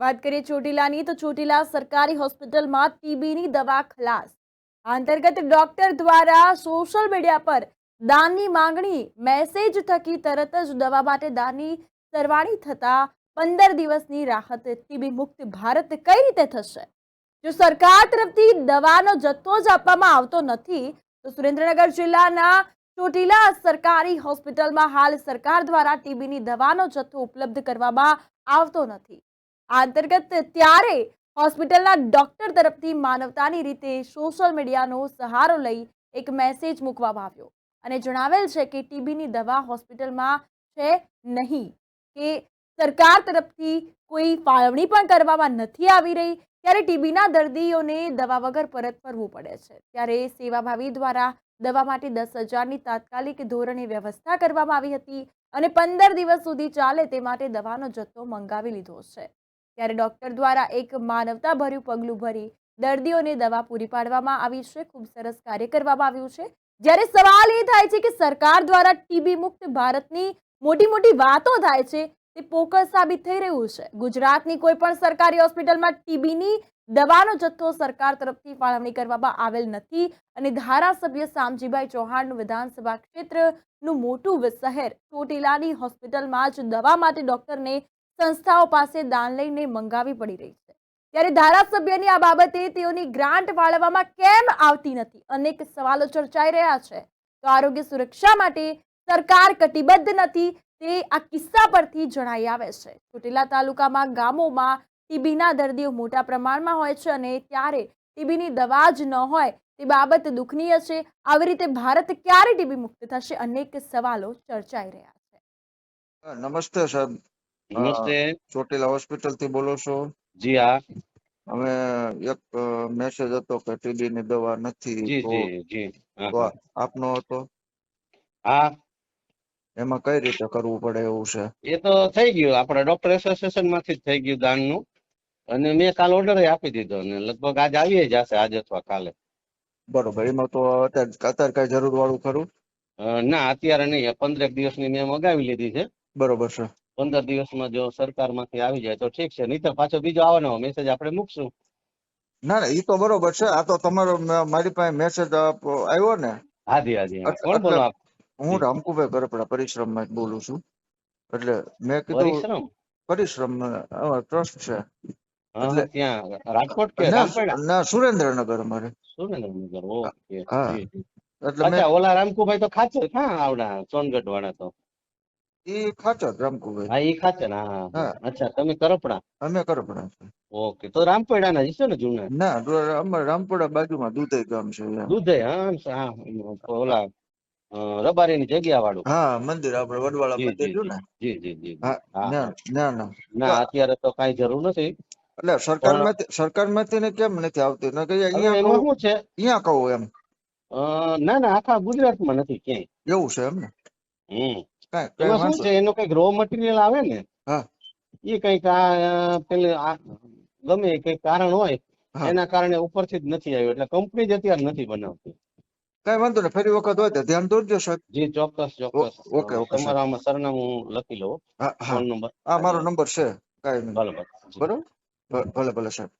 વાત કરીએ ચોટીલાની તો ચોટીલા સરકારી હોસ્પિટલમાં ટીબીની દવા ખલાસ. આ અંતર્ગત ડોક્ટર દ્વારા સોશિયલ મીડિયા પર દાનની માંગણી મેસેજ થકી તરત જ દવા માટે દાનની સરવાણી થતા 15 દિવસની રાહત. ટીબી મુક્ત ભારત કઈ રીતે થશે? જો સરકાર તરફથી દવાનો જથ્થો જ આપવામાં આવતો નથી તો સુરેન્દ્રનગર જિલ્લાના ચોટીલા સરકારી હોસ્પિટલમાં હાલ સરકાર દ્વારા ટીબીની દવાનો જથ્થો ઉપલબ્ધ કરવામાં આવતો નથી. આ અંતર્ગત ત્યારે હોસ્પિટલના ડોક્ટર તરફથી માનવતાની રીતે સોશિયલ મીડિયાનો સહારો લઈ એક મેસેજ મૂકવામાં આવ્યો અને જણાવેલ છે કે ટીબીની દવા હોસ્પિટલમાં છે નહીં, કે સરકાર તરફથી કોઈ ફાળવણી પણ કરવામાં નથી આવી રહી. ત્યારે ટીબીના દર્દીઓને દવા વગર પરત ફરવું પડે છે. ત્યારે સેવાભાવી દ્વારા દવા માટે 10,000ની તાત્કાલિક ધોરણે વ્યવસ્થા કરવામાં આવી હતી અને 15 દિવસ સુધી ચાલે તે માટે દવાનો જથ્થો મંગાવી લીધો છે. ત્યારે ડોક્ટર દ્વારા એક માનવતાભર્યું પગલું ભરી દર્દીઓને દવા પૂરી પાડવામાં આવી છે. ખૂબ સરસ કાર્ય કરવામાં આવ્યું છે. જ્યારે સવાલ એ થાય છે કે સરકાર દ્વારા ટીબી મુક્ત ભારતની મોટી વાતો થાય છે, તે પોકળ સાબિત થઈ રહ્યું છે. ગુજરાતની કોઈ પણ સરકારી હોસ્પિટલમાં ટીબીની દવાનો જથ્થો સરકાર તરફથી ફાળવણી કરવામાં આવેલ નથી અને ધારાસભ્ય શામજીભાઈ ચૌહાણનું વિધાનસભા ક્ષેત્રનું મોટું શહેર ચોટીલાની હોસ્પિટલમાં જ દવા માટે ડોક્ટરને સંસ્થાઓ પાસે દાન લઈને મંગાવી પડી રહી છે. ત્યારે ધારાસભ્યની આ બાબતે તેઓની ગ્રાન્ટ ફાળવવામાં કેમ આવતી નથી, અનેક સવાલો ચર્ચાઈ રહ્યા છે. તો આરોગ્ય સુરક્ષા માટે સરકાર કટિબદ્ધ નથી તે આ કિસ્સા પરથી જણાઈ આવે છે. ચોટીલા તાલુકામાં ગામોમાં ટીબીના દર્દીઓ મોટા પ્રમાણમાં હોય છે અને ત્યારે ટીબીની દવા જ ન હોય તે બાબત દુઃખનીય છે. આવી રીતે ભારત ક્યારે ટીબી મુક્ત થશે? અનેક સવાલો ચર્ચાઈ રહ્યા છે. નમસ્તે સાહેબ, નમસ્તે. ચોટીલા હોસ્પિટલ થી બોલો છો? જી હા. અમે એક મેસેજ હતો કે ટીબી ની દવા નથી, જી તો જી જી હા, તો હા. આપનો હતો. હા, એમાં કઈ રીતે કરવું પડે એવું છે? એ તો થઈ ગયું, આપણે ડોક્ટર એસોસિએશન માંથી જ થઈ ગયું દાનનું, અને મેં કાલ ઓર્ડર આપી દીધો અને લગભગ આજ આવી જશે, આજ અથવા કાલે. બરોબર. એમાં તો અત્યારે કઈ જરૂર વાળું ખરું? ના, અત્યારે નહીં. 15 દિવસની મેં મગાવી લીધી છે. બરોબર છે. 15 દિવસમાં જો સરકાર માંથી આવી જાય તો ઠીક છે, નહીં તો પાછો બીજો આવવાનો મેસેજ આપણે મૂકશું. ના ના, ઈ તો બરોબર છે. આ તો તમારો મારી પાસે મેસેજ આવ્યો ને. હાજી હાજી હા. કોણ એટલે બોલો આપ? હું રામકુભાઈ ગરપડા પરિશ્રમ માં બોલું છું. એટલે મેં કીધું પરિશ્રમ પરિશ્રમ ટ્રસ્ટ છે. એટલે ત્યાં રાજકોટ કે રામપેડા? ના, સુરેન્દ્રનગર અમારે. સુરેન્દ્રનગર. ઓકે. હા, જી જી. એટલે મેં અચ્છા, ઓલા રામકુભાઈ તો ખાચર હા આવડા સોનગઢ વાળા તો. ઈ ખાચર રામકુભાઈ. હા, ઈ ખાચર. હા હા. અચ્છા, તમે કરપડા? અમે કરપડા છે. ઓકે, તો રામપેડા ના જશો ને જૂના? ના, અમારે રામપુરા બાજુમાં દુધઈ ગામ છે. દૂધે હા, ઓલા રબારીની જગ્યા વાળું. હા, મંદિર આપણે વડવાળા જી મંદિર જી રહ્યું જી ને. જી જી જી. હા, હા ના હા. ના ના. ના, અત્યારે તો કઈ જરૂર નથી. એટલે સરકારમાંથી ને કેમ નથી આવતી? ને કે હવે અહીંયા એમાં કહું, શું છે, અહીંયા કહું એમ. ના ના, આખા ગુજરાતમાં નથી ક્યાંય. એવું છે એમ ને? કઈ કઈ એમાં શું વાંધો. છે, એનો કઈક રો મટીરિયલ આવે ને, હા એ કઈક પેલે ગમે કઈક કારણ હોય, હા, એના કારણે ઉપરથી જ નથી આવ્યું, એટલે કંપની જ અત્યારે નથી બનાવતી. કઈ વાંધો નહીં. ફરી વખત હોય તો ધ્યાન દોરજો સાહેબ. જી ચોક્કસ ચોક્કસ. ઓકે ઓકે સાહેબ. તમારા આમાં સરનામું લખી લો, હા હા, ફોન નંબર. આ મારો નંબર છે. કઈ નહીં. ભલે ભલે. બરોબર. ભલે ભલે સાહેબ.